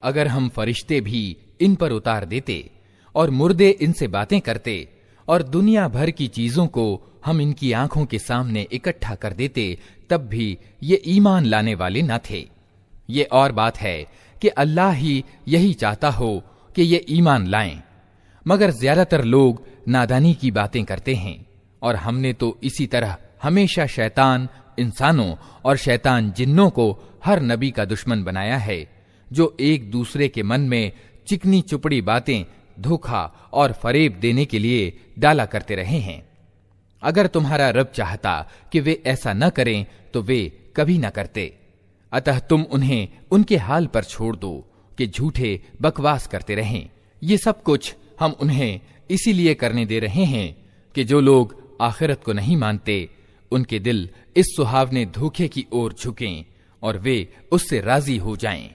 अगर हम फरिश्ते भी इन पर उतार देते और मुर्दे इनसे बातें करते और दुनिया भर की चीजों को हम इनकी आंखों के सामने इकट्ठा कर देते, तब भी ये ईमान लाने वाले न थे। ये और बात है कि अल्लाह ही यही चाहता हो कि ये ईमान लाएं, मगर ज्यादातर लोग नादानी की बातें करते हैं। और हमने तो इसी तरह हमेशा शैतान इंसानों और शैतान जिन्नों को हर नबी का दुश्मन बनाया है, जो एक दूसरे के मन में चिकनी चुपड़ी बातें, धोखा और फरेब देने के लिए डाला करते रहे हैं। अगर तुम्हारा रब चाहता कि वे ऐसा न करें तो वे कभी न करते। अतः तुम उन्हें उनके हाल पर छोड़ दो कि झूठे बकवास करते रहें। ये सब कुछ हम उन्हें इसीलिए करने दे रहे हैं कि जो लोग आखिरत को नहीं मानते, उनके दिल इस सुहावने धोखे की ओर झुकें और वे उससे राजी हो जाएं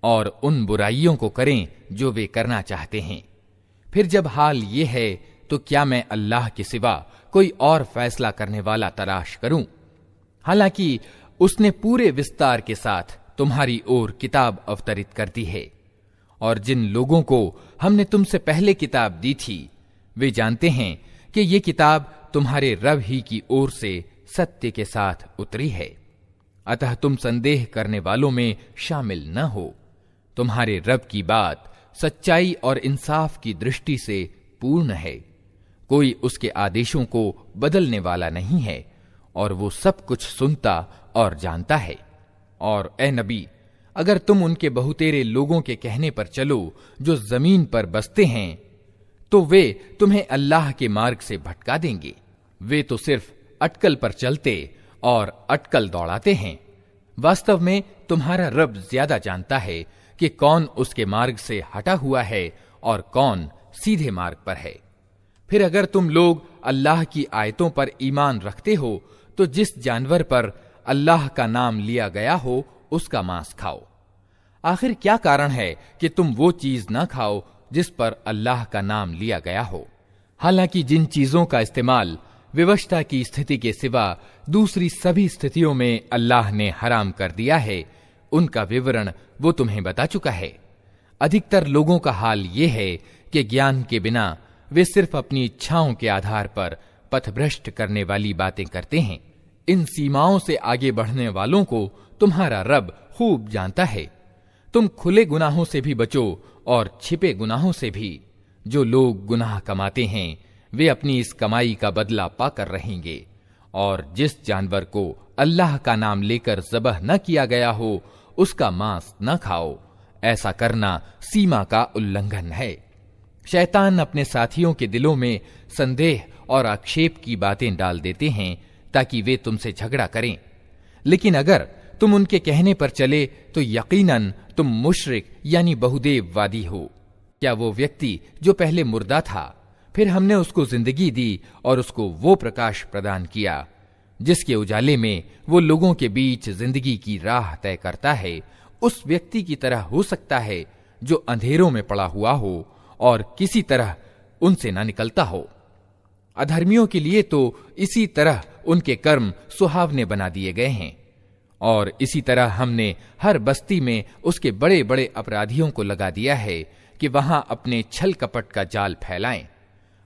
और उन बुराइयों को करें जो वे करना चाहते हैं। फिर जब हाल ये है तो क्या मैं अल्लाह के सिवा कोई और फैसला करने वाला तलाश करूं? हालांकि उसने पूरे विस्तार के साथ तुम्हारी ओर किताब अवतरित कर दी है, और जिन लोगों को हमने तुमसे पहले किताब दी थी वे जानते हैं कि ये किताब तुम्हारे रब ही की ओर से सत्य के साथ उतरी है। अतः तुम संदेह करने वालों में शामिल न हो। तुम्हारे रब की बात सच्चाई और इंसाफ की दृष्टि से पूर्ण है। कोई उसके आदेशों को बदलने वाला नहीं है, और वो सब कुछ सुनता और जानता है। और ए नबी, अगर तुम उनके बहुतेरे लोगों के कहने पर चलो जो जमीन पर बसते हैं, तो वे तुम्हें अल्लाह के मार्ग से भटका देंगे। वे तो सिर्फ अटकल पर चलते और अटकल दौड़ाते हैं। वास्तव में तुम्हारा रब ज्यादा जानता है कि कौन उसके मार्ग से हटा हुआ है और कौन सीधे मार्ग पर है। फिर अगर तुम लोग अल्लाह की आयतों पर ईमान रखते हो तो जिस जानवर पर अल्लाह का नाम लिया गया हो उसका मांस खाओ। आखिर क्या कारण है कि तुम वो चीज न खाओ जिस पर अल्लाह का नाम लिया गया हो? हालांकि जिन चीजों का इस्तेमाल विवशता की स्थिति के सिवा दूसरी सभी स्थितियों में अल्लाह ने हराम कर दिया है, उनका विवरण वो तुम्हें बता चुका है। अधिकतर लोगों का हाल ये है कि ज्ञान के बिना वे सिर्फ अपनी इच्छाओं के आधार पर पथभ्रष्ट करने वाली बातें करते हैं। इन सीमाओं से आगे बढ़ने वालों को तुम्हारा रब खूब जानता है। तुम खुले गुनाहों से भी बचो और छिपे गुनाहों से भी। जो लोग गुनाह कमाते हैं वे अपनी इस कमाई का बदला पाकर रहेंगे। और जिस जानवर को अल्लाह का नाम लेकर ज़बह न किया गया हो उसका मांस न खाओ। ऐसा करना सीमा का उल्लंघन है। शैतान अपने साथियों के दिलों में संदेह और आक्षेप की बातें डाल देते हैं ताकि वे तुमसे झगड़ा करें। लेकिन अगर तुम उनके कहने पर चले तो यकीनन तुम मुशरिक यानी बहुदेववादी हो। क्या वो व्यक्ति जो पहले मुर्दा था, फिर हमने उसको जिंदगी दी और उसको वो प्रकाश प्रदान किया जिसके उजाले में वो लोगों के बीच जिंदगी की राह तय करता है, उस व्यक्ति की तरह हो सकता है जो अंधेरों में पड़ा हुआ हो और किसी तरह उनसे न निकलता हो। अधर्मियों के लिए तो इसी तरह उनके कर्म सुहावने बना दिए गए हैं, और इसी तरह हमने हर बस्ती में उसके बड़े बड़े अपराधियों को लगा दिया है कि वहां अपने छल कपट का जाल फैलाएं।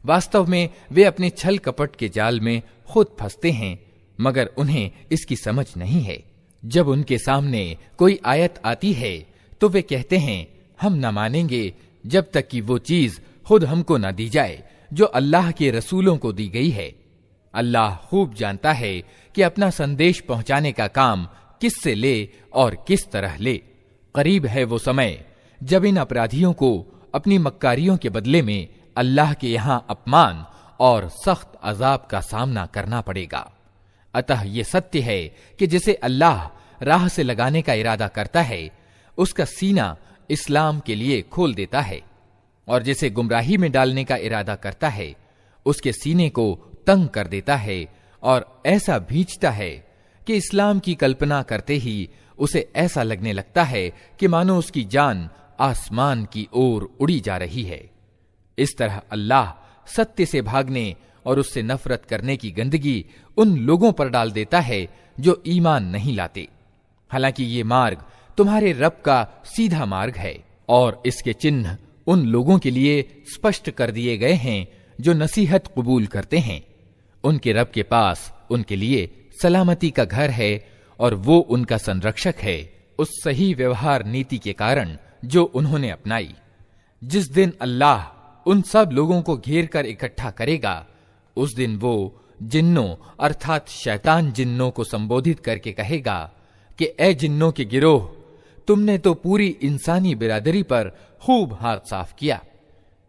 वास्तव में वे अपने छल कपट के जाल में खुद फंसते हैं, मगर उन्हें इसकी समझ नहीं है। जब उनके सामने कोई आयत आती है तो वे कहते हैं हम न मानेंगे जब तक कि वो चीज खुद हमको न दी जाए जो अल्लाह के रसूलों को दी गई है। अल्लाह खूब जानता है कि अपना संदेश पहुंचाने का काम किससे ले और किस तरह ले। करीब है वो समय जब इन अपराधियों को अपनी मक्कारियों के बदले में अल्लाह के यहां अपमान और सख्त अजाब का सामना करना पड़ेगा। अतः ये सत्य है कि जिसे अल्लाह राह से लगाने का इरादा करता है उसका सीना इस्लाम के लिए खोल देता है, और जिसे गुमराही में डालने का इरादा करता है उसके सीने को तंग कर देता है और ऐसा भींचता है कि इस्लाम की कल्पना करते ही उसे ऐसा लगने लगता है कि मानो उसकी जान आसमान की ओर उड़ी जा रही है। इस तरह अल्लाह सत्य से भागने और उससे नफरत करने की गंदगी उन लोगों पर डाल देता है जो ईमान नहीं लाते। हालांकि ये मार्ग तुम्हारे रब का सीधा मार्ग है, और इसके चिन्ह उन लोगों के लिए स्पष्ट कर दिए गए हैं जो नसीहत कबूल करते हैं। उनके रब के पास उनके लिए सलामती का घर है और वो उनका संरक्षक है, उस सही व्यवहार नीति के कारण जो उन्होंने अपनाई। जिस दिन अल्लाह उन सब लोगों को घेर कर इकट्ठा करेगा, उस दिन वो जिन्नों अर्थात शैतान जिन्नों को संबोधित करके कहेगा कि ए जिन्नों के गिरोह, तुमने तो पूरी इंसानी बिरादरी पर खूब हाथ साफ किया।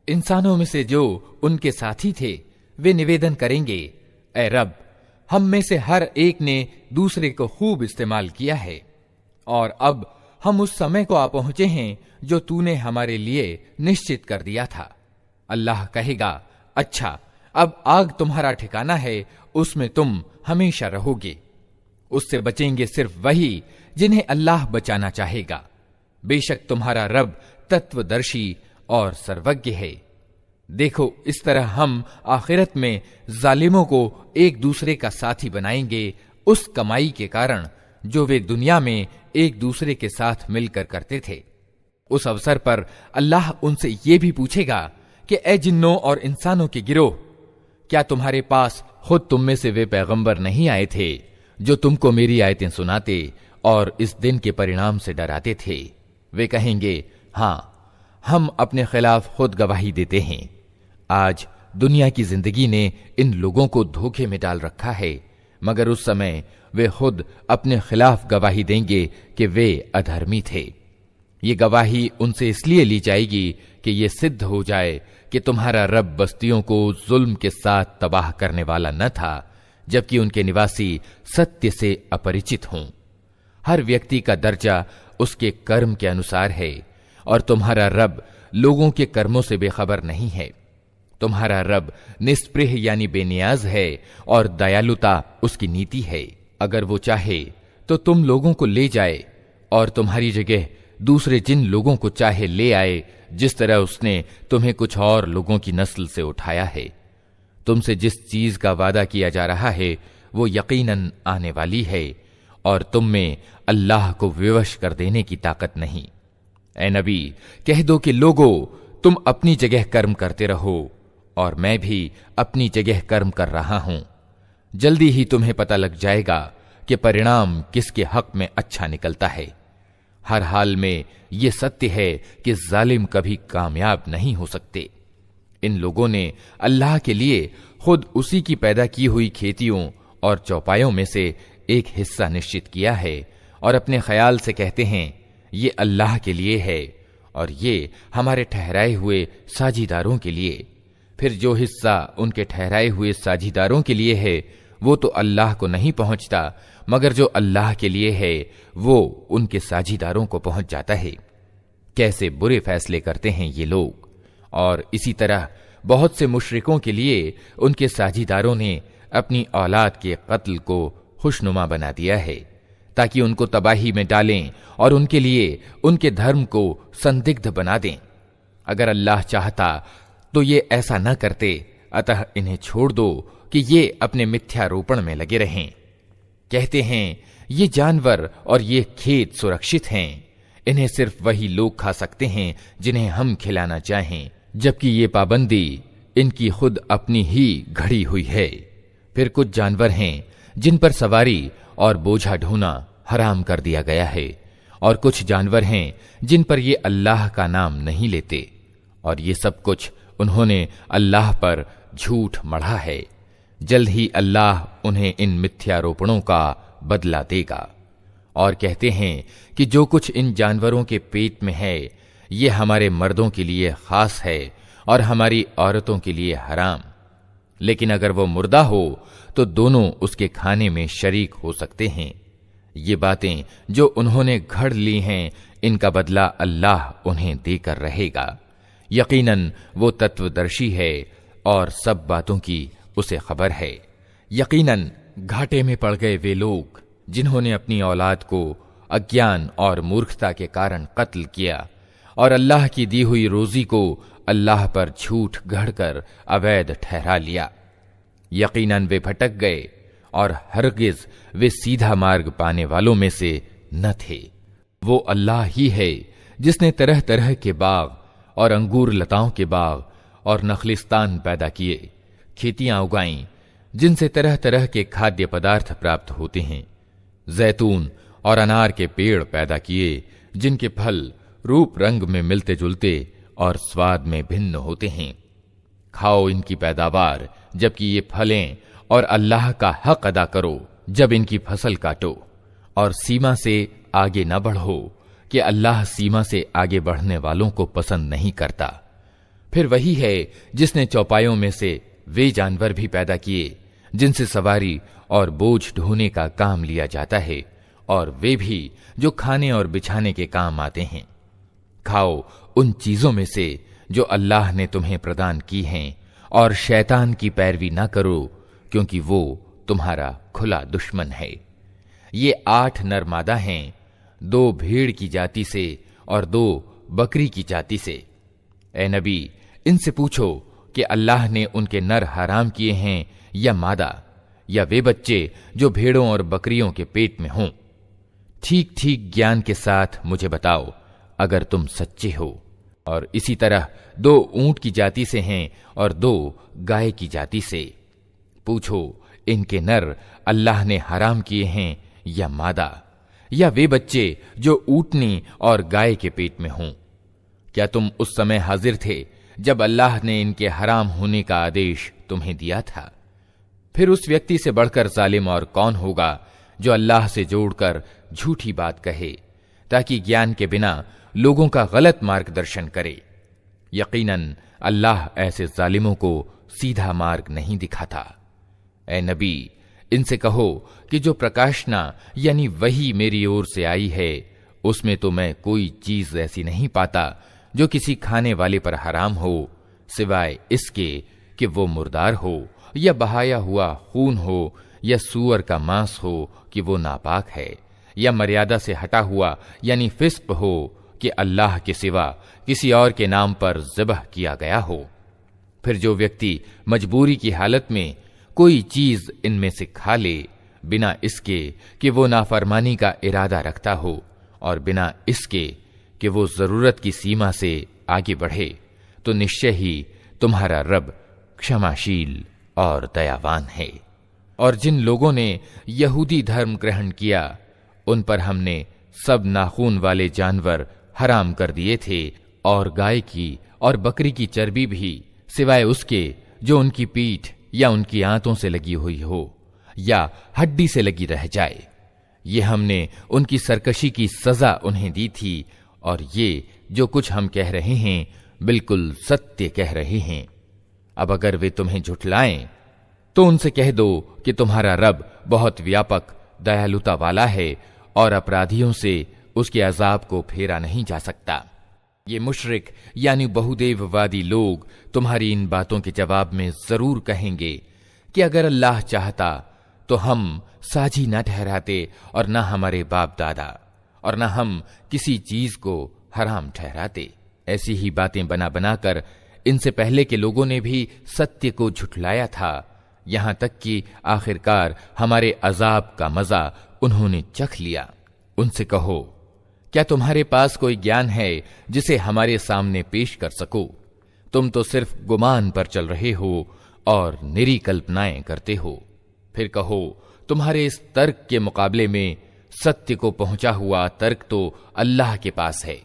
इंसानों में से जो उनके साथी थे वे निवेदन करेंगे, ए रब, हम में से हर एक ने दूसरे को खूब इस्तेमाल किया है और अब हम उस समय को आ पहुंचे हैं जो तूने हमारे लिए निश्चित कर दिया था। अल्लाह कहेगा, अच्छा, अब आग तुम्हारा ठिकाना है, उसमें तुम हमेशा रहोगे। उससे बचेंगे सिर्फ वही जिन्हें अल्लाह बचाना चाहेगा। बेशक तुम्हारा रब तत्वदर्शी और सर्वज्ञ है। देखो, इस तरह हम आखिरत में जालिमों को एक दूसरे का साथी बनाएंगे उस कमाई के कारण जो वे दुनिया में एक दूसरे के साथ मिलकर करते थे। उस अवसर पर अल्लाह उनसे ये भी पूछेगा कि ए जिन्नों और इंसानों के गिरोह, क्या तुम्हारे पास खुद तुम में से वे पैगंबर नहीं आए थे जो तुमको मेरी आयतें सुनाते और इस दिन के परिणाम से डराते थे? वे कहेंगे, हां, हम अपने खिलाफ खुद गवाही देते हैं। आज दुनिया की जिंदगी ने इन लोगों को धोखे में डाल रखा है, मगर उस समय वे खुद अपने खिलाफ गवाही देंगे कि वे अधर्मी थे। ये गवाही उनसे इसलिए ली जाएगी कि ये सिद्ध हो जाए कि तुम्हारा रब बस्तियों को जुल्म के साथ तबाह करने वाला न था, जबकि उनके निवासी सत्य से अपरिचित हों। हर व्यक्ति का दर्जा उसके कर्म के अनुसार है और तुम्हारा रब लोगों के कर्मों से बेखबर नहीं है। तुम्हारा रब निस्पृह यानी बेनियाज है और दयालुता उसकी नीति है। अगर वो चाहे तो तुम लोगों को ले जाए और तुम्हारी जगह दूसरे जिन लोगों को चाहे ले आए, जिस तरह उसने तुम्हें कुछ और लोगों की नस्ल से उठाया है। तुमसे जिस चीज का वादा किया जा रहा है वो यकीनन आने वाली है और तुम में अल्लाह को विवश कर देने की ताकत नहीं। ए नबी, कह दो कि लोगों, तुम अपनी जगह कर्म करते रहो और मैं भी अपनी जगह कर्म कर रहा हूं। जल्दी ही तुम्हें पता लग जाएगा कि परिणाम किसके हक में अच्छा निकलता है। हर हाल में यह सत्य है कि जालिम कभी कामयाब नहीं हो सकते। इन लोगों ने अल्लाह के लिए खुद उसी की पैदा की हुई खेतियों और चौपायों में से एक हिस्सा निश्चित किया है और अपने ख्याल से कहते हैं ये अल्लाह के लिए है और ये हमारे ठहराए हुए साझीदारों के लिए। फिर जो हिस्सा उनके ठहराए हुए साझीदारों के लिए है वो तो अल्लाह को नहीं पहुंचता, मगर जो अल्लाह के लिए है वो उनके साझीदारों को पहुंच जाता है। कैसे बुरे फैसले करते हैं ये लोग। और इसी तरह बहुत से मुशरिकों के लिए उनके साझीदारों ने अपनी औलाद के कत्ल को खुशनुमा बना दिया है ताकि उनको तबाही में डालें और उनके लिए उनके धर्म को संदिग्ध बना दें। अगर अल्लाह चाहता तो ये ऐसा न करते, अतः इन्हें छोड़ दो कि ये अपने मिथ्यारोपण में लगे रहें। कहते हैं ये जानवर और ये खेत सुरक्षित हैं, इन्हें सिर्फ वही लोग खा सकते हैं जिन्हें हम खिलाना चाहें, जबकि ये पाबंदी इनकी खुद अपनी ही घड़ी हुई है। फिर कुछ जानवर हैं जिन पर सवारी और बोझा ढोना हराम कर दिया गया है और कुछ जानवर हैं जिन पर ये अल्लाह का नाम नहीं लेते और ये सब कुछ उन्होंने अल्लाह पर झूठ मढ़ा है। जल्द ही अल्लाह उन्हें इन मिथ्यारोपणों का बदला देगा। और कहते हैं कि जो कुछ इन जानवरों के पेट में है ये हमारे मर्दों के लिए खास है और हमारी औरतों के लिए हराम, लेकिन अगर वो मुर्दा हो तो दोनों उसके खाने में शरीक हो सकते हैं। ये बातें जो उन्होंने घड़ ली हैं इनका बदला अल्लाह उन्हें देकर रहेगा। यकीनन वो तत्वदर्शी है और सब बातों की उसे खबर है। यकीनन घाटे में पड़ गए वे लोग जिन्होंने अपनी औलाद को अज्ञान और मूर्खता के कारण कत्ल किया और अल्लाह की दी हुई रोजी को अल्लाह पर झूठ गढ़कर अवैध ठहरा लिया। यकीनन वे भटक गए और हरगिज वे सीधा मार्ग पाने वालों में से न थे। वो अल्लाह ही है जिसने तरह तरह के बाग और अंगूर लताओं के बाग और नखलिस्तान पैदा किए, खेतियां उगाईं जिनसे तरह तरह के खाद्य पदार्थ प्राप्त होते हैं, जैतून और अनार के पेड़ पैदा किए जिनके फल रूप रंग में मिलते जुलते और स्वाद में भिन्न होते हैं। खाओ इनकी पैदावार जबकि ये फलें, और अल्लाह का हक अदा करो जब इनकी फसल काटो, और सीमा से आगे न बढ़ो कि अल्लाह सीमा से आगे बढ़ने वालों को पसंद नहीं करता। फिर वही है जिसने चौपायों में से वे जानवर भी पैदा किए जिनसे सवारी और बोझ ढोने का काम लिया जाता है, और वे भी जो खाने और बिछाने के काम आते हैं। खाओ उन चीजों में से जो अल्लाह ने तुम्हें प्रदान की हैं, और शैतान की पैरवी ना करो क्योंकि वो तुम्हारा खुला दुश्मन है। ये 8 नर मादा हैं, 2 भेड़ की जाति से और 2 बकरी की जाति से। ए नबी, इनसे पूछो कि अल्लाह ने उनके नर हराम किए हैं या मादा, या वे बच्चे जो भेड़ों और बकरियों के पेट में हों। ठीक ठीक ज्ञान के साथ मुझे बताओ अगर तुम सच्चे हो। और इसी तरह 2 ऊंट की जाति से हैं और 2 गाय की जाति से। पूछो इनके नर अल्लाह ने हराम किए हैं या मादा, या वे बच्चे जो ऊंटनी और गाय के पेट में हों। क्या तुम उस समय हाजिर थे जब अल्लाह ने इनके हराम होने का आदेश तुम्हें दिया था? फिर उस व्यक्ति से बढ़कर जालिम और कौन होगा जो अल्लाह से जोड़कर झूठी बात कहे ताकि ज्ञान के बिना लोगों का गलत मार्गदर्शन करे। यकीनन अल्लाह ऐसे जालिमों को सीधा मार्ग नहीं दिखाता। ए नबी, इनसे कहो कि जो प्रकाशना यानी वही मेरी ओर से आई है, उसमें तो मैं कोई चीज ऐसी नहीं पाता जो किसी खाने वाले पर हराम हो, सिवाय इसके कि वो मुर्दार हो, या बहाया हुआ खून हो, या सूअर का मांस हो कि वो नापाक है, या मर्यादा से हटा हुआ यानी फिस्क हो कि अल्लाह के सिवा किसी और के नाम पर ज़िबह किया गया हो। फिर जो व्यक्ति मजबूरी की हालत में कोई चीज इनमें से खा ले, बिना इसके कि वो नाफरमानी का इरादा रखता हो, और बिना इसके कि वो जरूरत की सीमा से आगे बढ़े, तो निश्चय ही तुम्हारा रब क्षमाशील और दयावान है। और जिन लोगों ने यहूदी धर्म ग्रहण किया, उन पर हमने सब नाखून वाले जानवर हराम कर दिए थे, और गाय की और बकरी की चर्बी भी, सिवाय उसके जो उनकी पीठ या उनकी आंतों से लगी हुई हो या हड्डी से लगी रह जाए। ये हमने उनकी सरकशी की सजा उन्हें दी थी, और ये जो कुछ हम कह रहे हैं बिल्कुल सत्य कह रहे हैं। अब अगर वे तुम्हें झुठलाएं तो उनसे कह दो कि तुम्हारा रब बहुत व्यापक दयालुता वाला है, और अपराधियों से उसके अजाब को फेरा नहीं जा सकता। ये मुशरिक यानी बहुदेववादी लोग तुम्हारी इन बातों के जवाब में जरूर कहेंगे कि अगर अल्लाह चाहता तो हम साझी न ठहराते, और न हमारे बाप दादा, और न हम किसी चीज को हराम ठहराते। ऐसी ही बातें बना बनाकर इनसे पहले के लोगों ने भी सत्य को झुठलाया था, यहां तक कि आखिरकार हमारे अजाब का मजा उन्होंने चख लिया। उनसे कहो, क्या तुम्हारे पास कोई ज्ञान है जिसे हमारे सामने पेश कर सको? तुम तो सिर्फ गुमान पर चल रहे हो और निरी कल्पनाएं करते हो। फिर कहो, तुम्हारे इस तर्क के मुकाबले में सत्य को पहुंचा हुआ तर्क तो अल्लाह के पास है।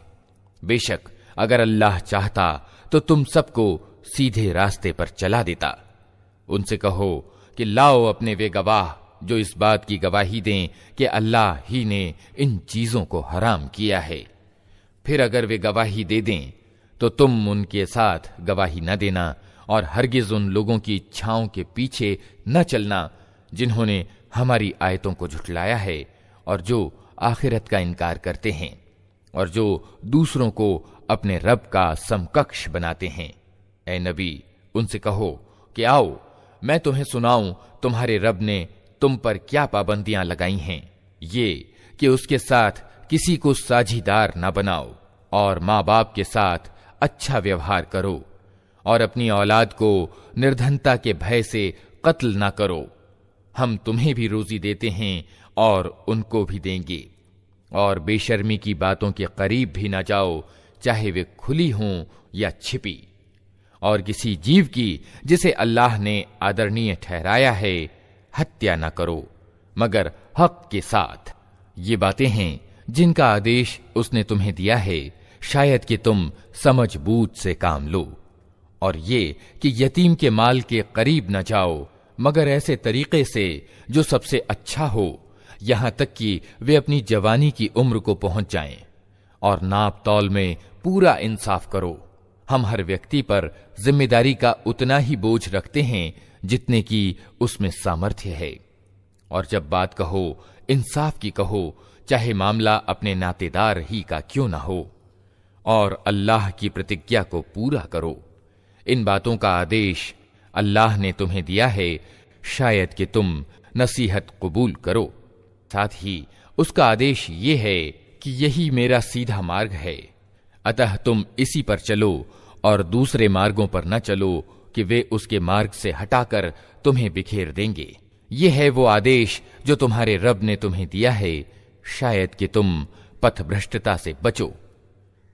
बेशक अगर अल्लाह चाहता तो तुम सबको सीधे रास्ते पर चला देता। उनसे कहो कि लाओ अपने वे गवाह जो इस बात की गवाही दें कि अल्लाह ही ने इन चीजों को हराम किया है। फिर अगर वे गवाही दे दें तो तुम उनके साथ गवाही न देना, और हरगिज उन लोगों की इच्छाओं के पीछे न चलना जिन्होंने हमारी आयतों को झुठलाया है, और जो आखिरत का इनकार करते हैं, और जो दूसरों को अपने रब का समकक्ष बनाते हैं। ए नबी, उनसे कहो कि आओ मैं तुम्हें सुनाऊं तुम्हारे रब ने तुम पर क्या पाबंदियां लगाई हैं। ये कि उसके साथ किसी को साझीदार न बनाओ, और माँ बाप के साथ अच्छा व्यवहार करो, और अपनी औलाद को निर्धनता के भय से कत्ल न करो। हम तुम्हें भी रोजी देते हैं और उनको भी देंगे, और बेशर्मी की बातों के करीब भी ना जाओ, चाहे वे खुली हों या छिपी। और किसी जीव की जिसे अल्लाह ने आदरणीय ठहराया है हत्या न करो मगर हक के साथ। ये बातें हैं जिनका आदेश उसने तुम्हें दिया है, शायद कि तुम समझ बूझ से काम लो। और ये कि यतीम के माल के करीब न जाओ मगर ऐसे तरीके से जो सबसे अच्छा हो, यहां तक कि वे अपनी जवानी की उम्र को पहुंच जाएं। और नाप तौल में पूरा इंसाफ करो। हम हर व्यक्ति पर जिम्मेदारी का उतना ही बोझ रखते हैं जितने की उसमें सामर्थ्य है। और जब बात कहो इंसाफ की कहो, चाहे मामला अपने नातेदार ही का क्यों ना हो। और अल्लाह की प्रतिज्ञा को पूरा करो। इन बातों का आदेश अल्लाह ने तुम्हें दिया है, शायद कि तुम नसीहत कबूल करो। साथ ही उसका आदेश ये है कि यही मेरा सीधा मार्ग है, अतः तुम इसी पर चलो और दूसरे मार्गों पर न चलो कि वे उसके मार्ग से हटाकर तुम्हें बिखेर देंगे। ये है वो आदेश जो तुम्हारे रब ने तुम्हें दिया है, शायद कि तुम पथभ्रष्टता से बचो।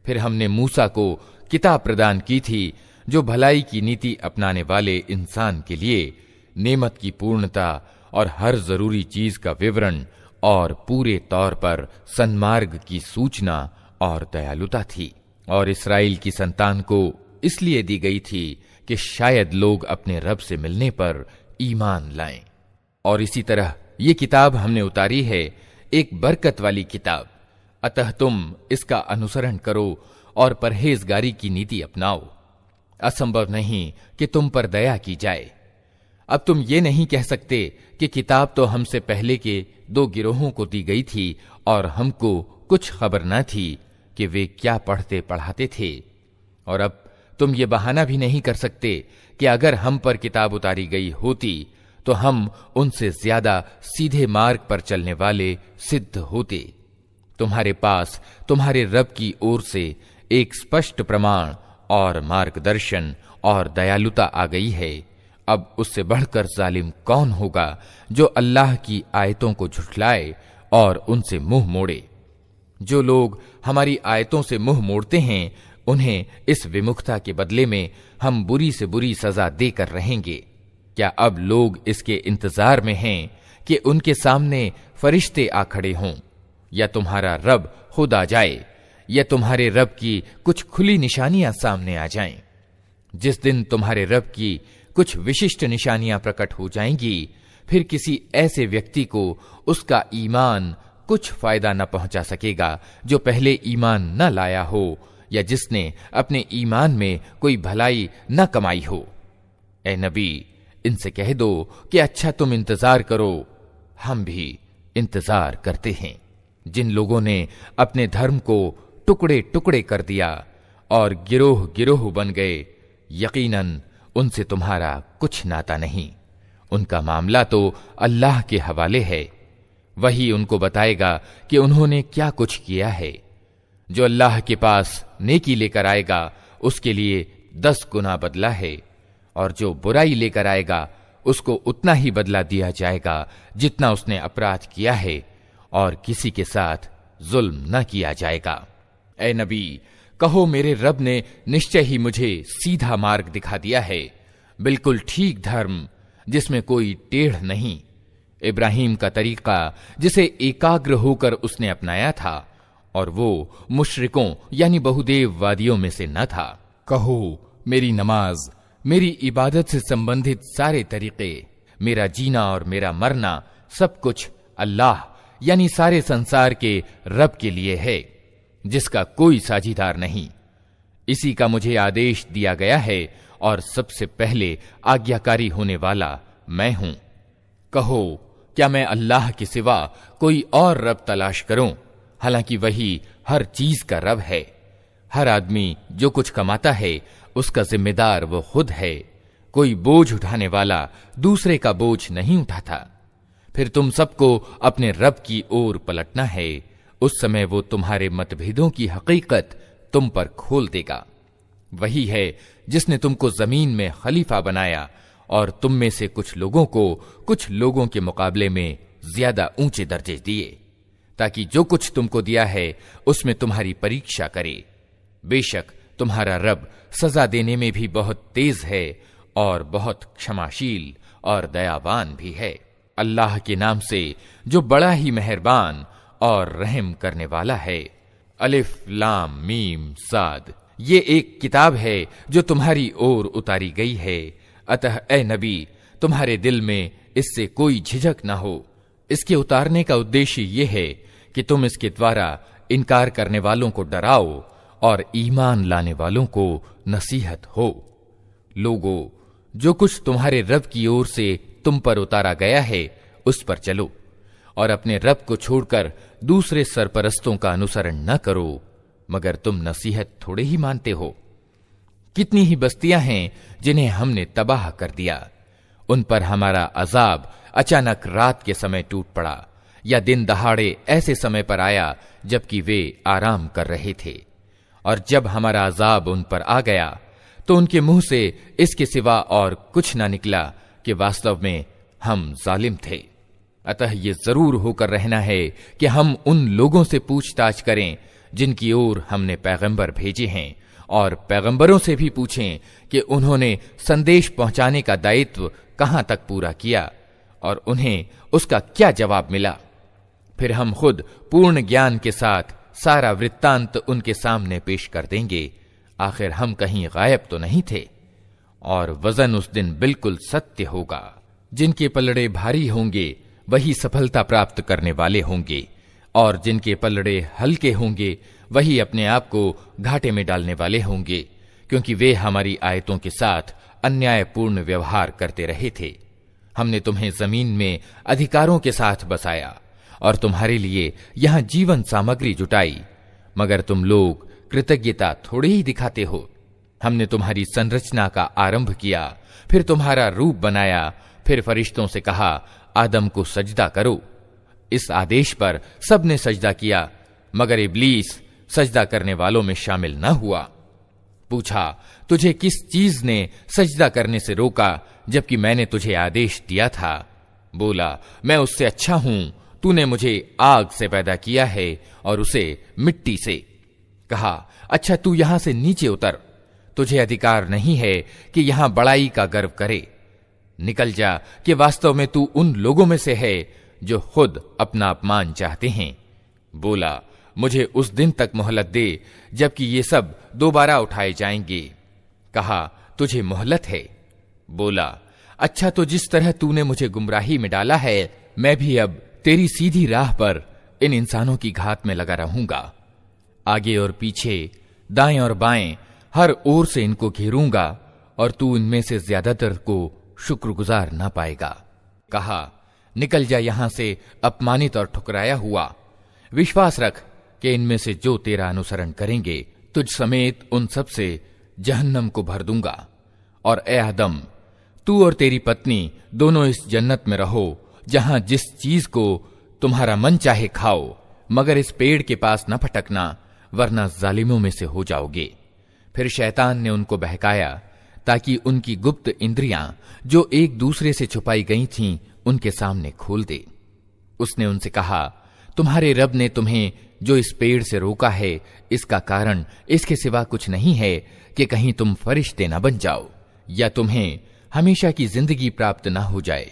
फिर हमने मूसा को किताब प्रदान की थी जो भलाई की नीति अपनाने वाले इंसान के लिए नेमत की पूर्णता और हर जरूरी चीज का विवरण और पूरे तौर पर सन्मार्ग की सूचना और दयालुता थी। और इस्राएल की संतान को इसलिए दी गई थी कि शायद लोग अपने रब से मिलने पर ईमान लाएं। और इसी तरह ये किताब हमने उतारी है, एक बरकत वाली किताब, अतः तुम इसका अनुसरण करो और परहेजगारी की नीति अपनाओ। असंभव नहीं कि तुम पर दया की जाए। अब तुम ये नहीं कह सकते कि किताब तो हमसे पहले के 2 गिरोहों को दी गई थी और हमको कुछ खबर न थी कि वे क्या पढ़ते पढ़ाते थे। और अब तुम ये बहाना भी नहीं कर सकते कि अगर हम पर किताब उतारी गई होती तो हम उनसे ज्यादा सीधे मार्ग पर चलने वाले सिद्ध होते। तुम्हारे पास तुम्हारे रब की ओर से एक स्पष्ट प्रमाण और मार्गदर्शन और दयालुता आ गई है। अब उससे बढ़कर जालिम कौन होगा जो अल्लाह की आयतों को झुठलाए और उनसे मुंह मोड़े। जो लोग हमारी आयतों से मुंह मोड़ते हैं उन्हें इस विमुखता के बदले में हम बुरी से बुरी सजा देकर रहेंगे। क्या अब लोग इसके इंतजार में हैं कि उनके सामने फरिश्ते आ खड़े हों, या तुम्हारा रब खुद आ जाए, या तुम्हारे रब की कुछ खुली निशानियां सामने आ जाएं। जिस दिन तुम्हारे रब की कुछ विशिष्ट निशानियां प्रकट हो जाएंगी, फिर किसी ऐसे व्यक्ति को उसका ईमान कुछ फायदा न पहुंचा सकेगा जो पहले ईमान न लाया हो या जिसने अपने ईमान में कोई भलाई न कमाई हो। ए नबी, इनसे कह दो कि अच्छा तुम इंतजार करो, हम भी इंतजार करते हैं। जिन लोगों ने अपने धर्म को टुकड़े टुकड़े कर दिया और गिरोह गिरोह बन गए, यकीनन उनसे तुम्हारा कुछ नाता नहीं। उनका मामला तो अल्लाह के हवाले है, वही उनको बताएगा कि उन्होंने क्या कुछ किया है। जो अल्लाह के पास नेकी लेकर आएगा उसके लिए 10 गुना बदला है, और जो बुराई लेकर आएगा उसको उतना ही बदला दिया जाएगा जितना उसने अपराध किया है, और किसी के साथ जुल्म न किया जाएगा। ए नबी, कहो मेरे रब ने निश्चय ही मुझे सीधा मार्ग दिखा दिया है, बिल्कुल ठीक धर्म जिसमें कोई टेढ़ नहीं। इब्राहिम का तरीका जिसे एकाग्र होकर उसने अपनाया था, और वो मुशरिकों यानी बहुदेववादियों में से न था। कहो मेरी नमाज, मेरी इबादत से संबंधित सारे तरीके, मेरा जीना और मेरा मरना सब कुछ अल्लाह यानी सारे संसार के रब के लिए है, जिसका कोई साझीदार नहीं। इसी का मुझे आदेश दिया गया है और सबसे पहले आज्ञाकारी होने वाला मैं हूं। कहो क्या मैं अल्लाह के सिवा कोई और रब तलाश करूं, हालांकि वही हर चीज का रब है। हर आदमी जो कुछ कमाता है उसका जिम्मेदार वो खुद है। कोई बोझ उठाने वाला दूसरे का बोझ नहीं उठाता। फिर तुम सबको अपने रब की ओर पलटना है, उस समय वो तुम्हारे मतभेदों की हकीकत तुम पर खोल देगा। वही है जिसने तुमको जमीन में खलीफा बनाया और तुम में से कुछ लोगों को कुछ लोगों के मुकाबले में ज्यादा ऊंचे दर्जे दिए। ताकि जो कुछ तुमको दिया है उसमें तुम्हारी परीक्षा करे। बेशक तुम्हारा रब सजा देने में भी बहुत तेज है और बहुत क्षमाशील और दयावान भी है। अल्लाह के नाम से जो बड़ा ही मेहरबान और रहम करने वाला है। अलिफ लाम मीम साद, ये एक किताब है जो तुम्हारी ओर उतारी गई है, अतः ए नबी तुम्हारे दिल में इससे कोई झिझक न हो। इसके उतारने का उद्देश्य ये है कि तुम इसके द्वारा इनकार करने वालों को डराओ और ईमान लाने वालों को नसीहत हो। लोगों, जो कुछ तुम्हारे रब की ओर से तुम पर उतारा गया है उस पर चलो और अपने रब को छोड़कर दूसरे सरपरस्तों का अनुसरण न करो, मगर तुम नसीहत थोड़े ही मानते हो। कितनी ही बस्तियां हैं जिन्हें हमने तबाह कर दिया, उन पर हमारा अजाब अचानक रात के समय टूट पड़ा या दिन दहाड़े ऐसे समय पर आया जबकि वे आराम कर रहे थे। और जब हमारा अजाब उन पर आ गया तो उनके मुंह से इसके सिवा और कुछ न निकला कि वास्तव में हम जालिम थे। अतः ये जरूर होकर रहना है कि हम उन लोगों से पूछताछ करें जिनकी ओर हमने पैगंबर भेजे हैं, और पैगंबरों से भी पूछें कि उन्होंने संदेश पहुंचाने का दायित्व कहां तक पूरा किया और उन्हें उसका क्या जवाब मिला। फिर हम खुद पूर्ण ज्ञान के साथ सारा वृत्तांत उनके सामने पेश कर देंगे। आखिर हम कहीं गायब तो नहीं थे। और वजन उस दिन बिल्कुल सत्य होगा। जिनके पलड़े भारी होंगे वही सफलता प्राप्त करने वाले होंगे, और जिनके पलड़े हल्के होंगे वही अपने आप को घाटे में डालने वाले होंगे, क्योंकि वे हमारी आयतों के साथ अन्यायपूर्ण व्यवहार करते रहे थे। हमने तुम्हें जमीन में अधिकारों के साथ बसाया और तुम्हारे लिए यहां जीवन सामग्री जुटाई, मगर तुम लोग कृतज्ञता थोड़ी ही दिखाते हो। हमने तुम्हारी संरचना का आरंभ किया, फिर तुम्हारा रूप बनाया, फिर फरिश्तों से कहा आदम को सजदा करो। इस आदेश पर सबने सजदा किया, मगर इब्लीस सजदा करने वालों में शामिल न हुआ। पूछा, तुझे किस चीज ने सजदा करने से रोका जबकि मैंने तुझे आदेश दिया था? बोला, मैं उससे अच्छा हूं, तूने मुझे आग से पैदा किया है और उसे मिट्टी से। कहा, अच्छा तू यहां से नीचे उतर, तुझे अधिकार नहीं है कि यहां बड़ाई का गर्व करे। निकल जा कि वास्तव में तू उन लोगों में से है जो खुद अपना अपमान चाहते हैं। बोला, मुझे उस दिन तक मोहलत दे जबकि ये सब दोबारा उठाए जाएंगे। कहा, तुझे मोहलत है? बोला, अच्छा तो जिस तरह तूने मुझे गुमराही में डाला है, मैं भी अब तेरी सीधी राह पर इन इंसानों की घात में लगा रहूंगा। आगे और पीछे, दाएं और बाएं, हर ओर से इनको घेरूंगा और तू इनमें से ज्यादातर को शुक्रगुजार ना पाएगा। कहा, निकल जा यहां से अपमानित और ठुकराया हुआ। विश्वास रख कि इनमें से जो तेरा अनुसरण करेंगे तुझ समेत उन सब से जहन्नम को भर दूंगा। और ए आदम, तू और तेरी पत्नी दोनों इस जन्नत में रहो जहां जिस चीज को तुम्हारा मन चाहे खाओ, मगर इस पेड़ के पास न फटकना, वरना जालिमों में से हो जाओगे। फिर शैतान ने उनको बहकाया ताकि उनकी गुप्त इंद्रियां जो एक दूसरे से छुपाई गई थीं उनके सामने खोल दे। उसने उनसे कहा, तुम्हारे रब ने तुम्हें जो इस पेड़ से रोका है, इसका कारण इसके सिवा कुछ नहीं है कि कहीं तुम फरिश्ते न बन जाओ या तुम्हें हमेशा की जिंदगी प्राप्त न हो जाए।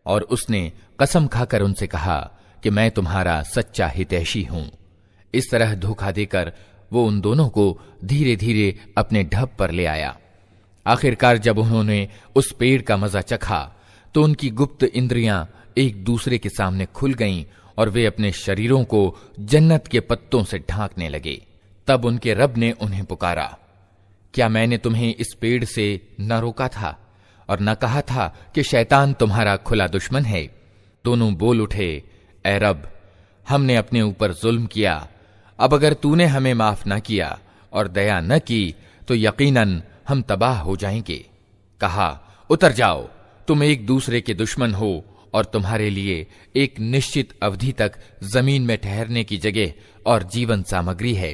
और उसने कसम खाकर उनसे कहा कि मैं तुम्हारा सच्चा हितैषी हूं। इस तरह धोखा देकर वो उन दोनों को धीरे धीरे अपने ढब पर ले आया। आखिरकार जब उन्होंने उस पेड़ का मजा चखा तो उनकी गुप्त इंद्रियां एक दूसरे के सामने खुल गईं और वे अपने शरीरों को जन्नत के पत्तों से ढांकने लगे। तब उनके रब ने उन्हें पुकारा, क्या मैंने तुम्हें इस पेड़ से न रोका था और न कहा था कि शैतान तुम्हारा खुला दुश्मन है? दोनों बोल उठे, ऐ रब, हमने अपने ऊपर जुल्म किया। अब अगर तूने हमें माफ न किया और दया न की तो यकीनन हम तबाह हो जाएंगे। कहा, उतर जाओ, तुम एक दूसरे के दुश्मन हो और तुम्हारे लिए एक निश्चित अवधि तक जमीन में ठहरने की जगह और जीवन सामग्री है।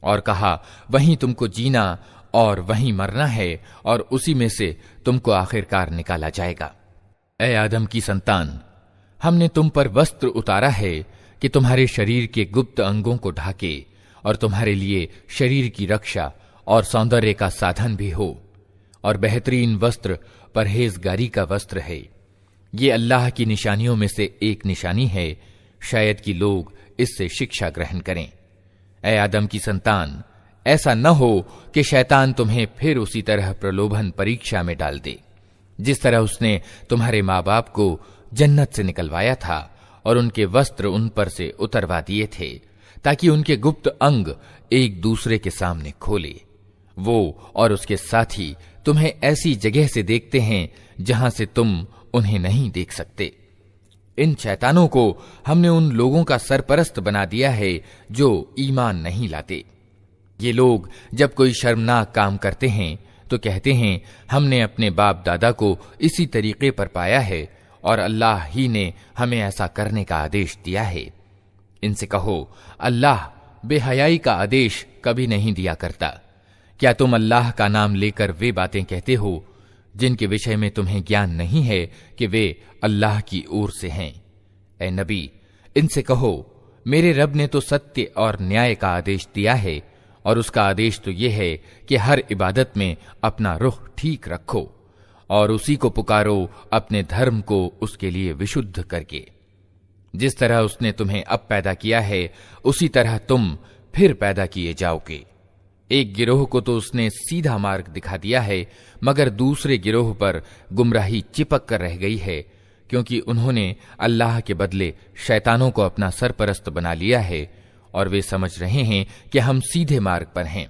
और कहा, वहीं तुमको जीना और वहीं मरना है और उसी में से तुमको आखिरकार निकाला जाएगा। ऐ आदम की संतान, हमने तुम पर वस्त्र उतारा है कि तुम्हारे शरीर के गुप्त अंगों को ढाके और तुम्हारे लिए शरीर की रक्षा और सौंदर्य का साधन भी हो, और बेहतरीन वस्त्र परहेजगारी का वस्त्र है। ये अल्लाह की निशानियों में से एक निशानी है, शायद कि लोग इससे शिक्षा ग्रहण करें। ऐ आदम की संतान, ऐसा न हो कि शैतान तुम्हें फिर उसी तरह प्रलोभन परीक्षा में डाल दे, जिस तरह उसने तुम्हारे माँ बाप को जन्नत से निकलवाया था और उनके वस्त्र उन पर से उतरवा दिए थे, ताकि उनके गुप्त अंग एक दूसरे के सामने खोले। वो और उसके साथी तुम्हें ऐसी जगह से देखते हैं जहां से तुम उन्हें नहीं देख सकते। इन शैतानों को हमने उन लोगों का सरपरस्त बना दिया है जो ईमान नहीं लाते। ये लोग जब कोई शर्मनाक काम करते हैं तो कहते हैं, हमने अपने बाप दादा को इसी तरीके पर पाया है और अल्लाह ही ने हमें ऐसा करने का आदेश दिया है। इनसे कहो, अल्लाह बेहयाई का आदेश कभी नहीं दिया करता। क्या तुम अल्लाह का नाम लेकर वे बातें कहते हो जिनके विषय में तुम्हें ज्ञान नहीं है कि वे अल्लाह की ओर से हैं? ए नबी, इनसे कहो, मेरे रब ने तो सत्य और न्याय का आदेश दिया है, और उसका आदेश तो यह है कि हर इबादत में अपना रुख ठीक रखो और उसी को पुकारो अपने धर्म को उसके लिए विशुद्ध करके। जिस तरह उसने तुम्हें अब पैदा किया है उसी तरह तुम फिर पैदा किए जाओगे। एक गिरोह को तो उसने सीधा मार्ग दिखा दिया है, मगर दूसरे गिरोह पर गुमराही चिपक कर रह गई है, क्योंकि उन्होंने अल्लाह के बदले शैतानों को अपना सरपरस्त बना लिया है और वे समझ रहे हैं कि हम सीधे मार्ग पर हैं।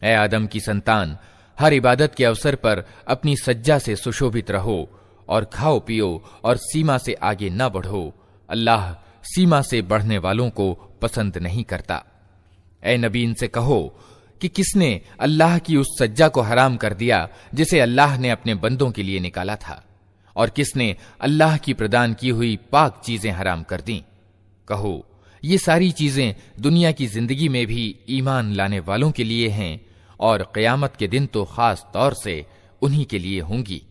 ऐ आदम की संतान, हर इबादत के अवसर पर अपनी सज्जा से सुशोभित रहो और खाओ पियो और सीमा से आगे न बढ़ो। अल्लाह सीमा से बढ़ने वालों को पसंद नहीं करता। ऐ नबी, इनसे कहो कि किसने अल्लाह की उस सज्जा को हराम कर दिया जिसे अल्लाह ने अपने बंदों के लिए निकाला था, और किसने अल्लाह की प्रदान की हुई पाक चीजें हराम कर दी? कहो, ये सारी चीजें दुनिया की जिंदगी में भी ईमान लाने वालों के लिए हैं और क़यामत के दिन तो खास तौर से उन्हीं के लिए होंगी।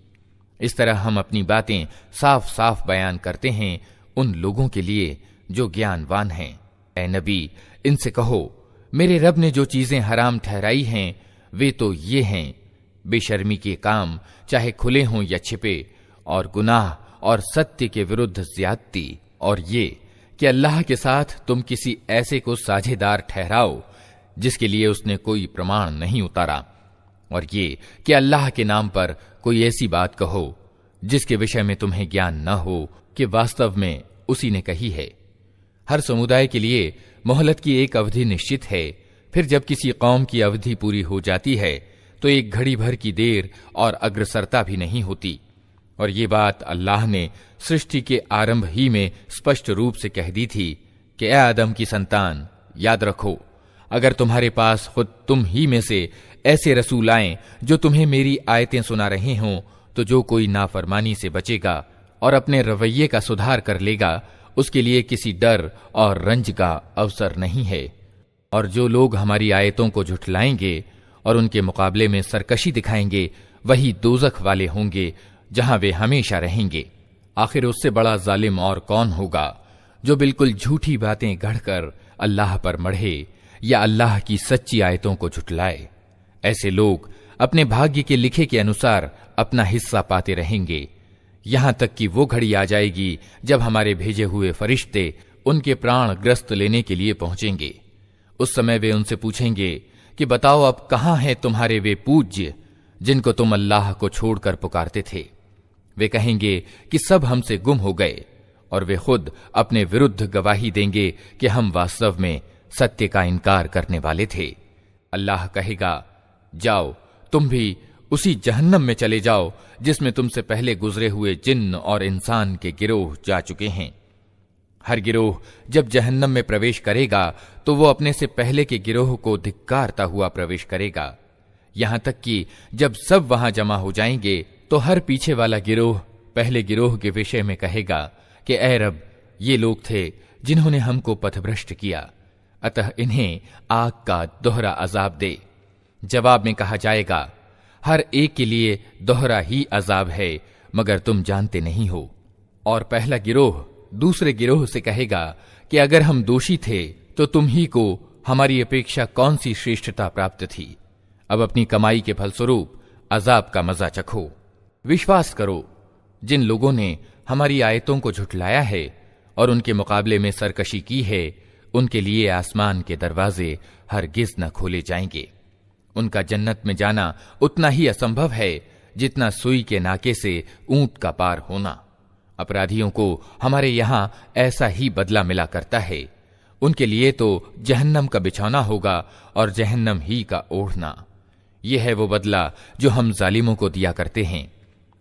इस तरह हम अपनी बातें साफ साफ बयान करते हैं उन लोगों के लिए जो ज्ञानवान हैं। ऐ नबी, इनसे कहो, मेरे रब ने जो चीजें हराम ठहराई हैं वे तो ये हैं, बेशर्मी के काम चाहे खुले हों या छिपे, और गुनाह और सत्य के विरुद्ध ज्यादती, और ये कि अल्लाह के साथ तुम किसी ऐसे को साझेदार ठहराओ जिसके लिए उसने कोई प्रमाण नहीं उतारा, और ये कि अल्लाह के नाम पर कोई ऐसी बात कहो जिसके विषय में तुम्हें ज्ञान न हो कि वास्तव में उसी ने कही है। हर समुदाय के लिए मोहलत की एक अवधि निश्चित है, फिर जब किसी कौम की अवधि पूरी हो जाती है तो एक घड़ी भर की देर और अग्रसरता भी नहीं होती। और ये बात अल्लाह ने सृष्टि के आरंभ ही में स्पष्ट रूप से कह दी थी कि ऐ आदम की संतान, याद रखो, अगर तुम्हारे पास खुद तुम ही में से ऐसे रसूल आएं जो तुम्हें मेरी आयतें सुना रहे हों, तो जो कोई नाफरमानी से बचेगा और अपने रवैये का सुधार कर लेगा, उसके लिए किसी डर और रंज का अवसर नहीं है। और जो लोग हमारी आयतों को झुठलाएंगे और उनके मुकाबले में सरकशी दिखाएंगे, वही दोजख वाले होंगे जहां वे हमेशा रहेंगे। आखिर उससे बड़ा जालिम और कौन होगा जो बिल्कुल झूठी बातें गढ़कर अल्लाह पर मढ़े या अल्लाह की सच्ची आयतों को झुठलाए। ऐसे लोग अपने भाग्य के लिखे के अनुसार अपना हिस्सा पाते रहेंगे, यहां तक कि वो घड़ी आ जाएगी जब हमारे भेजे हुए फरिश्ते उनके प्राण ग्रस्त लेने के लिए पहुंचेंगे। उस समय वे उनसे पूछेंगे कि बताओ, अब कहां हैं तुम्हारे वे पूज्य जिनको तुम अल्लाह को छोड़कर पुकारते थे? वे कहेंगे कि सब हमसे गुम हो गए, और वे खुद अपने विरुद्ध गवाही देंगे कि हम वास्तव में सत्य का इनकार करने वाले थे। अल्लाह कहेगा, जाओ, तुम भी उसी जहन्नम में चले जाओ जिसमें तुमसे पहले गुजरे हुए जिन्न और इंसान के गिरोह जा चुके हैं। हर गिरोह जब जहन्नम में प्रवेश करेगा तो वो अपने से पहले के गिरोह को धिक्कारता हुआ प्रवेश करेगा, यहां तक कि जब सब वहां जमा हो जाएंगे तो हर पीछे वाला गिरोह पहले गिरोह के विषय में कहेगा कि ऐ रब, ये लोग थे जिन्होंने हमको पथभ्रष्ट किया, अतः इन्हें आग का दोहरा अजाब दे। जवाब में कहा जाएगा, हर एक के लिए दोहरा ही अजाब है, मगर तुम जानते नहीं हो। और पहला गिरोह दूसरे गिरोह से कहेगा कि अगर हम दोषी थे तो तुम ही को हमारी अपेक्षा कौन सी श्रेष्ठता प्राप्त थी। अब अपनी कमाई के फलस्वरूप अजाब का मजा चखो। विश्वास करो, जिन लोगों ने हमारी आयतों को झुठलाया है और उनके मुकाबले में सरकशी की है, उनके लिए आसमान के दरवाजे हरगिज न खोले जाएंगे। उनका जन्नत में जाना उतना ही असंभव है जितना सुई के नाके से ऊंट का पार होना। अपराधियों को हमारे यहां ऐसा ही बदला मिला करता है। उनके लिए तो जहन्नम का बिछौना होगा और जहन्नम ही का ओढ़ना। यह है वो बदला जो हम जालिमों को दिया करते हैं।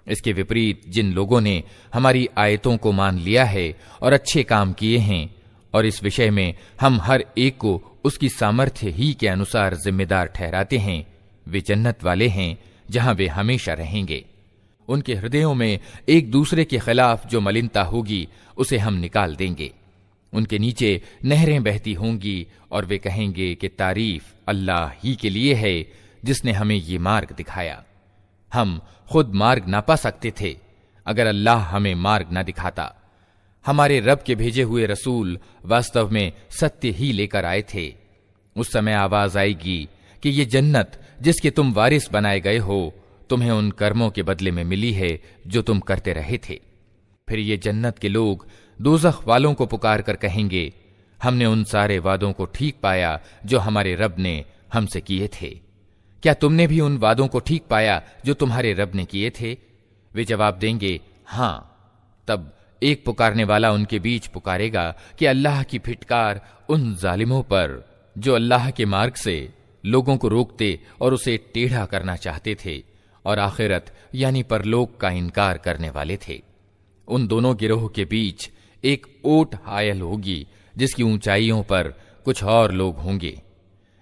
इसके विपरीत जिन लोगों ने हमारी आयतों को मान लिया है और अच्छे काम किए हैं, और इस विषय में हम हर एक को उसकी सामर्थ्य ही के अनुसार जिम्मेदार ठहराते हैं, वे जन्नत वाले हैं जहां वे हमेशा रहेंगे। उनके हृदयों में एक दूसरे के खिलाफ जो मलिनता होगी उसे हम निकाल देंगे। उनके नीचे नहरें बहती होंगी और वे कहेंगे कि तारीफ अल्लाह ही के लिए है जिसने हमें ये मार्ग दिखाया। हम खुद मार्ग ना पा सकते थे अगर अल्लाह हमें मार्ग ना दिखाता। हमारे रब के भेजे हुए रसूल वास्तव में सत्य ही लेकर आए थे। उस समय आवाज आएगी कि ये जन्नत जिसके तुम वारिस बनाए गए हो, तुम्हें उन कर्मों के बदले में मिली है जो तुम करते रहे थे। फिर ये जन्नत के लोग दोज़ख वालों को पुकार कर कहेंगे, हमने उन सारे वादों को ठीक पाया जो हमारे रब ने हमसे किए थे। क्या तुमने भी उन वादों को ठीक पाया जो तुम्हारे रब ने किए थे? वे जवाब देंगे, हां। तब एक पुकारने वाला उनके बीच पुकारेगा कि अल्लाह की फिटकार उन जालिमों पर जो अल्लाह के मार्ग से लोगों को रोकते और उसे टेढ़ा करना चाहते थे और आखिरत यानी परलोक का इनकार करने वाले थे। उन दोनों गिरोह के बीच एक ओट हायल होगी जिसकी ऊंचाइयों पर कुछ और लोग होंगे।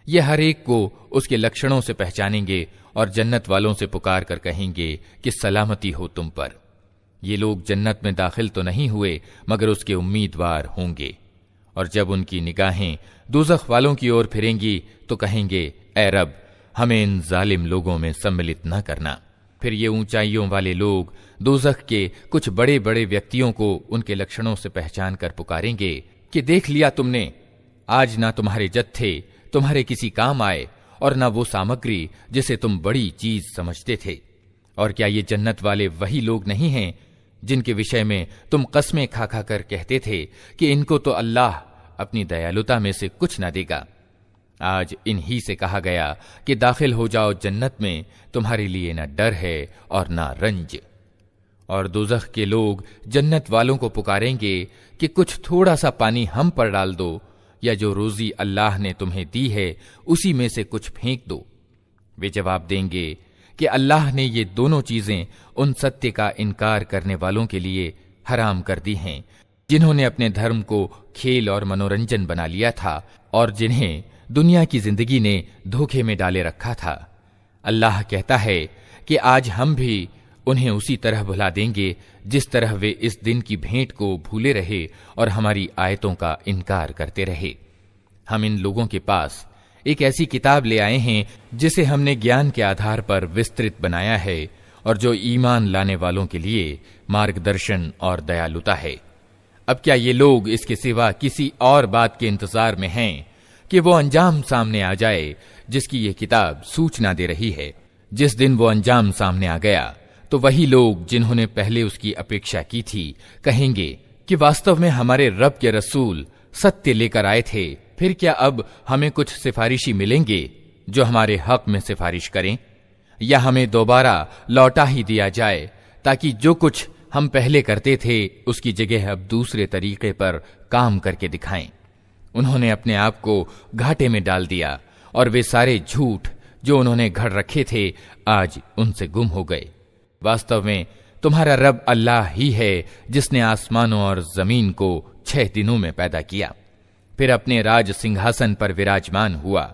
ये हर एक को उसके लक्षणों से पहचानेंगे और जन्नत वालों से पुकार कर कहेंगे कि सलामती हो तुम पर। ये लोग जन्नत में दाखिल तो नहीं हुए मगर उसके उम्मीदवार होंगे। और जब उनकी निगाहें दोज़ख वालों की ओर फिरेंगी तो कहेंगे, ऐ रब, हमें इन जालिम लोगों में सम्मिलित न करना। फिर ये ऊंचाइयों वाले लोग दोज़ख के कुछ बड़े बड़े व्यक्तियों को उनके लक्षणों से पहचान कर पुकारेंगे कि देख लिया तुमने, आज ना तुम्हारे जत्थे तुम्हारे किसी काम आए और न वो सामग्री जिसे तुम बड़ी चीज समझते थे। और क्या ये जन्नत वाले वही लोग नहीं हैं जिनके विषय में तुम कस्में खा खा कर कहते थे कि इनको तो अल्लाह अपनी दयालुता में से कुछ न देगा। आज इन्हीं से कहा गया कि दाखिल हो जाओ जन्नत में, तुम्हारे लिए न डर है और न रंज। और दोज़ख के लोग जन्नत वालों को पुकारेंगे कि कुछ थोड़ा सा पानी हम पर डाल दो, या जो रोजी अल्लाह ने तुम्हें दी है उसी में से कुछ फेंक दो। वे जवाब देंगे कि अल्लाह ने ये दोनों चीजें उन सत्य का इनकार करने वालों के लिए हराम कर दी हैं जिन्होंने अपने धर्म को खेल और मनोरंजन बना लिया था और जिन्हें दुनिया की जिंदगी ने धोखे में डाले रखा था। अल्लाह कहता है कि आज हम भी उन्हें उसी तरह भुला देंगे जिस तरह वे इस दिन की भेंट को भूले रहे और हमारी आयतों का इनकार करते रहे। हम इन लोगों के पास एक ऐसी किताब ले आए हैं जिसे हमने ज्ञान के आधार पर विस्तृत बनाया है और जो ईमान लाने वालों के लिए मार्गदर्शन और दयालुता है। अब क्या ये लोग इसके सिवा किसी और बात के इंतजार में हैं कि वो अंजाम सामने आ जाए जिसकी ये किताब सूचना दे रही है? जिस दिन वो अंजाम सामने आ गया तो वही लोग जिन्होंने पहले उसकी अपेक्षा की थी कहेंगे कि वास्तव में हमारे रब के रसूल सत्य लेकर आए थे। फिर क्या अब हमें कुछ सिफारिशी मिलेंगे जो हमारे हक में सिफारिश करें, या हमें दोबारा लौटा ही दिया जाए ताकि जो कुछ हम पहले करते थे उसकी जगह अब दूसरे तरीके पर काम करके दिखाएं। उन्होंने अपने आप को घाटे में डाल दिया और वे सारे झूठ जो उन्होंने घड़ रखे थे आज उनसे गुम हो गए। वास्तव में तुम्हारा रब अल्लाह ही है जिसने आसमानों और जमीन को 6 दिनों में पैदा किया, फिर अपने राज सिंहासन पर विराजमान हुआ,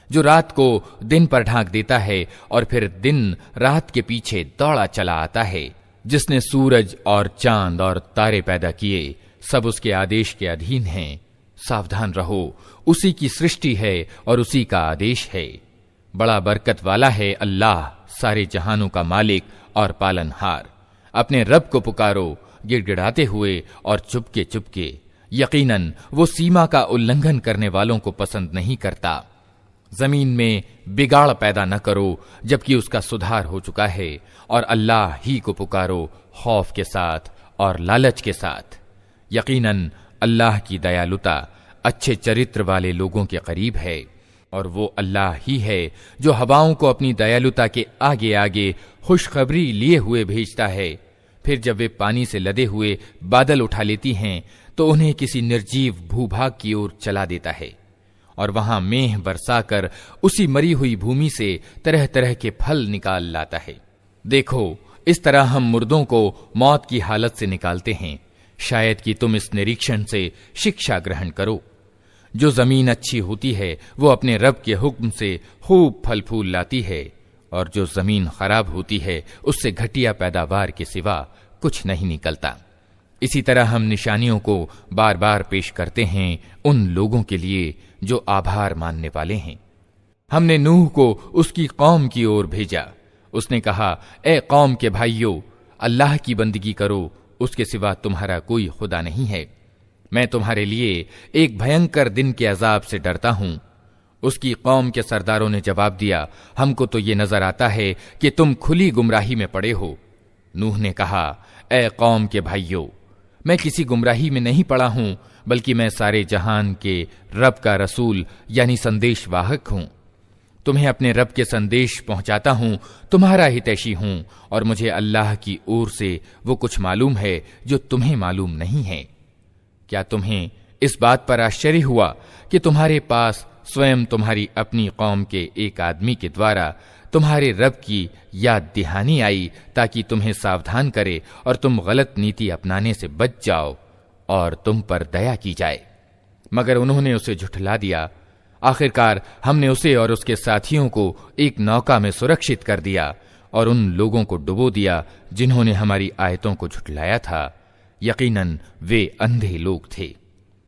जो रात को दिन पर ढांक देता है और फिर दिन रात के पीछे दौड़ा चला आता है, जिसने सूरज और चांद और तारे पैदा किए, सब उसके आदेश के अधीन हैं। सावधान रहो, उसी की सृष्टि है और उसी का आदेश है। बड़ा बरकत वाला है अल्लाह, सारे जहानों का मालिक और पालनहार। अपने रब को पुकारो गिड़गिड़ाते हुए और चुपके चुपके, यकीनन वो सीमा का उल्लंघन करने वालों को पसंद नहीं करता। जमीन में बिगाड़ पैदा न करो जबकि उसका सुधार हो चुका है, और अल्लाह ही को पुकारो खौफ के साथ और लालच के साथ। यकीनन अल्लाह की दयालुता अच्छे चरित्र वाले लोगों के करीब है, और वो अल्लाह ही है जो हवाओं को अपनी दयालुता के आगे आगे खुशखबरी लिए हुए भेजता है। फिर जब वे पानी से लदे हुए बादल उठा लेती हैं तो उन्हें किसी निर्जीव भूभाग की ओर चला देता है, और वहां मेंह बरसाकर उसी मरी हुई भूमि से तरह तरह के फल निकाल लाता है। देखो, इस तरह हम मुर्दों को मौत की हालत से निकालते हैं। शायद कि तुम इस निरीक्षण से शिक्षा ग्रहण करो। जो जमीन अच्छी होती है वो अपने रब के हुक्म से खूब फल फूल लाती है, और जो जमीन खराब होती है उससे घटिया पैदावार के सिवा कुछ नहीं निकलता। इसी तरह हम निशानियों को बार बार पेश करते हैं उन लोगों के लिए जो आभार मानने वाले हैं। हमने नूह को उसकी कौम की ओर भेजा। उसने कहा, ए कौम के भाइयों, अल्लाह की बंदगी करो, उसके सिवा तुम्हारा कोई खुदा नहीं है। मैं तुम्हारे लिए एक भयंकर दिन के अजाब से डरता हूं। उसकी कौम के सरदारों ने जवाब दिया, हमको तो ये नजर आता है कि तुम खुली गुमराही में पड़े हो। नूह ने कहा, ए कौम के भाइयों, मैं किसी गुमराही में नहीं पड़ा हूं, बल्कि मैं सारे जहान के रब का रसूल यानी संदेश वाहक हूं। तुम्हें अपने रब के संदेश पहुंचाता हूं, तुम्हारा हितैषी हूं, और मुझे अल्लाह की ओर से वो कुछ मालूम है जो तुम्हें मालूम नहीं है। क्या तुम्हें इस बात पर आश्चर्य हुआ कि तुम्हारे पास स्वयं तुम्हारी अपनी कौम के एक आदमी के द्वारा तुम्हारे रब की याद दहानी आई ताकि तुम्हें सावधान करे और तुम गलत नीति अपनाने से बच जाओ और तुम पर दया की जाए? मगर उन्होंने उसे झुठला दिया। आखिरकार हमने उसे और उसके साथियों को एक नौका में सुरक्षित कर दिया और उन लोगों को डुबो दिया जिन्होंने हमारी आयतों को झुठलाया था। यकीनन वे अंधे लोग थे।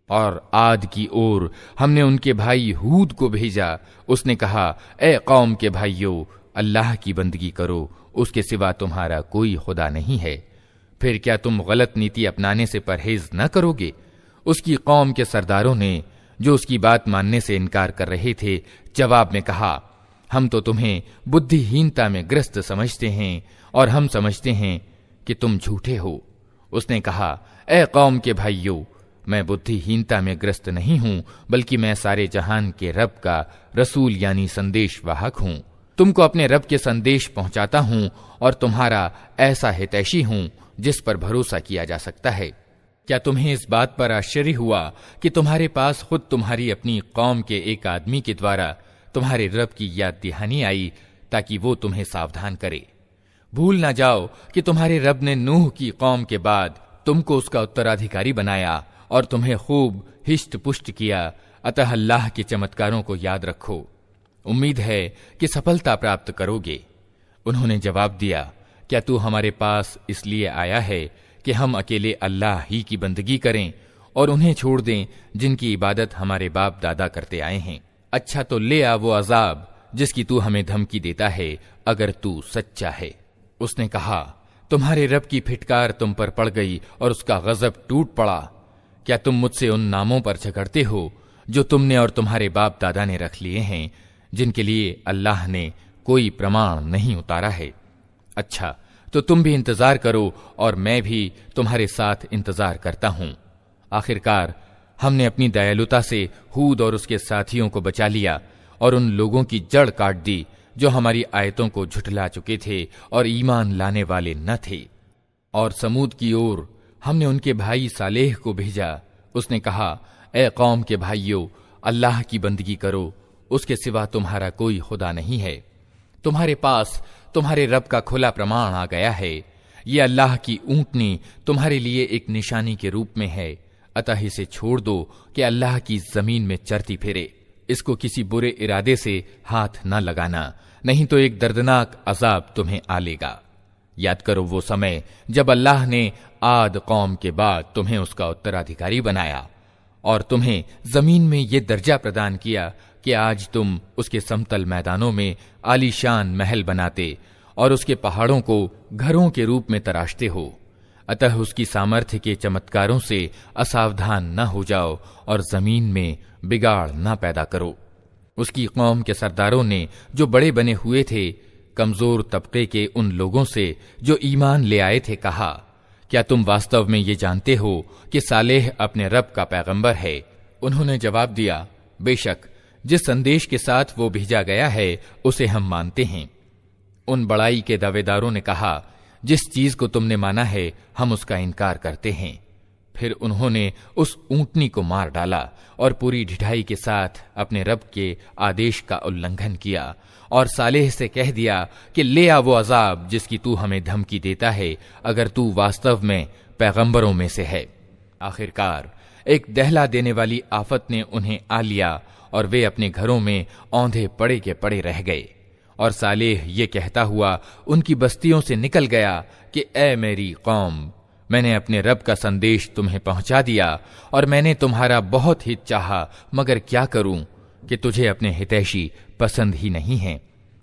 और आद की ओर हमने उनके भाई हूद को भेजा। उसने कहा, ए कौम के भाइयों, अल्लाह की बंदगी करो, उसके सिवा तुम्हारा कोई खुदा नहीं है। फिर क्या तुम गलत नीति अपनाने से परहेज न करोगे? उसकी कौम के सरदारों ने, जो उसकी बात मानने से इनकार कर रहे थे, जवाब में कहा, हम तो तुम्हें बुद्धिहीनता में ग्रस्त समझते हैं और हम समझते हैं कि तुम झूठे हो। उसने कहा, ए कौम के भाइयों, मैं बुद्धिहीनता में ग्रस्त नहीं हूं, बल्कि मैं सारे जहान के रब का रसूल यानी संदेश वाहक हूं। तुमको अपने रब के संदेश पहुंचाता हूं और तुम्हारा ऐसा हितैषी हूं जिस पर भरोसा किया जा सकता है। क्या तुम्हें इस बात पर आश्चर्य हुआ कि तुम्हारे पास खुद तुम्हारी अपनी कौम के एक आदमी के द्वारा तुम्हारे रब की याद दहानी आई ताकि वो तुम्हें सावधान करे? भूल ना जाओ कि तुम्हारे रब ने नूह की कौम के बाद तुमको उसका उत्तराधिकारी बनाया और तुम्हें खूब हिष्ट पुष्ट किया। अतः अल्लाह के चमत्कारों को याद रखो। उम्मीद है कि सफलता प्राप्त करोगे। उन्होंने जवाब दिया, क्या तू हमारे पास इसलिए आया है कि हम अकेले अल्लाह ही की बंदगी करें और उन्हें छोड़ दें जिनकी इबादत हमारे बाप दादा करते आए हैं? अच्छा तो ले आ वो अजाब जिसकी तू हमें धमकी देता है, अगर तू सच्चा है। उसने कहा, तुम्हारे रब की फिटकार तुम पर पड़ गई और उसका गजब टूट पड़ा। क्या तुम मुझसे उन नामों पर झगड़ते हो जो तुमने और तुम्हारे बाप दादा ने रख लिए हैं, जिनके लिए अल्लाह ने कोई प्रमाण नहीं उतारा है? अच्छा तो तुम भी इंतजार करो और मैं भी तुम्हारे साथ इंतजार करता हूं। आखिरकार हमने अपनी दयालुता से हूद और उसके साथियों को बचा लिया और उन लोगों की जड़ काट दी जो हमारी आयतों को झुठला चुके थे और ईमान लाने वाले न थे। और समूद की ओर हमने उनके भाई सालेह को भेजा। उसने कहा, ए कौम के भाइयों, अल्लाह की बंदगी करो, उसके सिवा तुम्हारा कोई खुदा नहीं है। तुम्हारे पास तुम्हारे रब का खुला प्रमाण आ गया है। ये अल्लाह की ऊंटनी तुम्हारे लिए एक निशानी के रूप में है, अतः इसे छोड़ दो कि अल्लाह की जमीन में चरती फिरे। इसको किसी बुरे इरादे से हाथ न लगाना, नहीं तो एक दर्दनाक अजाब तुम्हें आ लेगा। याद करो वो समय जब अल्लाह ने आद कौम के बाद तुम्हें उसका उत्तराधिकारी बनाया और तुम्हें जमीन में ये दर्जा प्रदान किया कि आज तुम उसके समतल मैदानों में आलीशान महल बनाते और उसके पहाड़ों को घरों के रूप में तराशते हो। अतः उसकी सामर्थ्य के चमत्कारों से असावधान न हो जाओ और जमीन में बिगाड़ न पैदा करो। उसकी कौम के सरदारों ने जो बड़े बने हुए थे कमजोर तबके के उन लोगों से जो ईमान ले आए थे कहा, क्या तुम वास्तव में ये जानते हो कि सालेह अपने रब का पैगंबर है? उन्होंने जवाब दिया, बेशक जिस संदेश के साथ वो भेजा गया है उसे हम मानते हैं। उन बड़ाई के दावेदारों ने कहा, जिस चीज को तुमने माना है हम उसका इनकार करते हैं। फिर उन्होंने उस ऊंटनी को मार डाला और पूरी ढिठाई के साथ अपने रब के आदेश का उल्लंघन किया और सालेह से कह दिया कि ले आ वो अजाब जिसकी तू हमें धमकी देता है, अगर तू वास्तव में पैगंबरों में से है। आखिरकार एक दहला देने वाली आफत ने उन्हें आ लिया और वे अपने घरों में औंधे पड़े के पड़े रह गए। और सालेह ये कहता हुआ उनकी बस्तियों से निकल गया कि ए मेरी कौम, मैंने अपने रब का संदेश तुम्हें पहुंचा दिया और मैंने तुम्हारा बहुत हित चाहा, मगर क्या करूं कि तुझे अपने हितैषी पसंद ही नहीं है।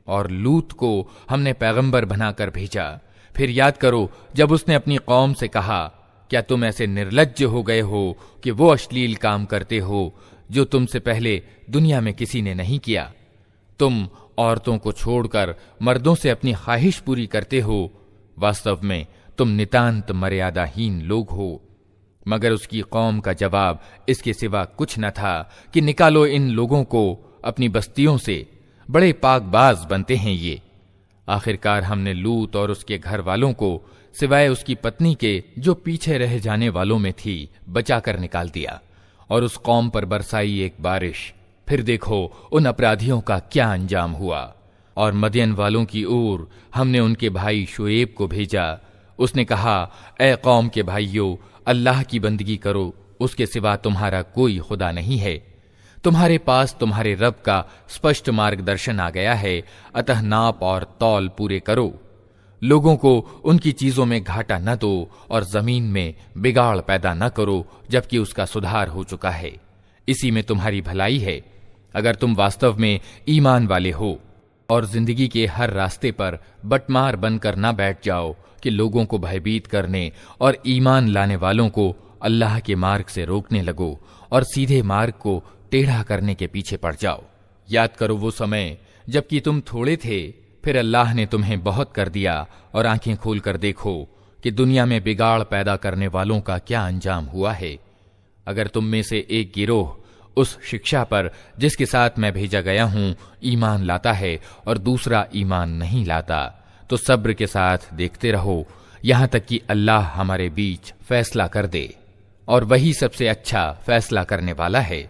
और लूत को हमने पैगंबर बनाकर भेजा। फिर याद करो जब उसने अपनी कौम से कहा, क्या तुम ऐसे निर्लज्ज हो गए हो कि वो अश्लील काम करते हो जो तुमसे पहले दुनिया में किसी ने नहीं किया? तुम औरतों को छोड़कर मर्दों से अपनी ख्वाहिश पूरी करते हो। वास्तव में तुम नितांत मर्यादाहीन लोग हो। मगर उसकी कौम का जवाब इसके सिवा कुछ न था कि निकालो इन लोगों को अपनी बस्तियों से, बड़े पाकबाज बनते हैं ये। आखिरकार हमने लूत और उसके घर वालों को सिवाय उसकी पत्नी के जो पीछे रह जाने वालों में थी बचाकर निकाल दिया और उस कौम पर बरसाई एक बारिश। फिर देखो उन अपराधियों का क्या अंजाम हुआ। और मदियन वालों की ओर हमने उनके भाई शुएब को भेजा। उसने कहा, ए कौम के भाइयों, अल्लाह की बंदगी करो, उसके सिवा तुम्हारा कोई खुदा नहीं है। तुम्हारे पास तुम्हारे रब का स्पष्ट मार्गदर्शन आ गया है, अतः नाप और तौल पूरे करो। लोगों को उनकी चीजों में घाटा न दो और जमीन में बिगाड़ पैदा न करो जबकि उसका सुधार हो चुका है। इसी में तुम्हारी भलाई है अगर तुम वास्तव में ईमान वाले हो। और जिंदगी के हर रास्ते पर बटमार बनकर न बैठ जाओ कि लोगों को भयभीत करने और ईमान लाने वालों को अल्लाह के मार्ग से रोकने लगो और सीधे मार्ग को टेढ़ा करने के पीछे पड़ जाओ। याद करो वो समय जबकि तुम थोड़े थे, फिर अल्लाह ने तुम्हें बहुत कर दिया और आंखें खोलकर देखो कि दुनिया में बिगाड़ पैदा करने वालों का क्या अंजाम हुआ है। अगर तुम में से एक गिरोह उस शिक्षा पर जिसके साथ मैं भेजा गया हूं ईमान लाता है और दूसरा ईमान नहीं लाता, तो सब्र के साथ देखते रहो यहां तक कि अल्लाह हमारे बीच फैसला कर दे, और वही सबसे अच्छा फैसला करने वाला है।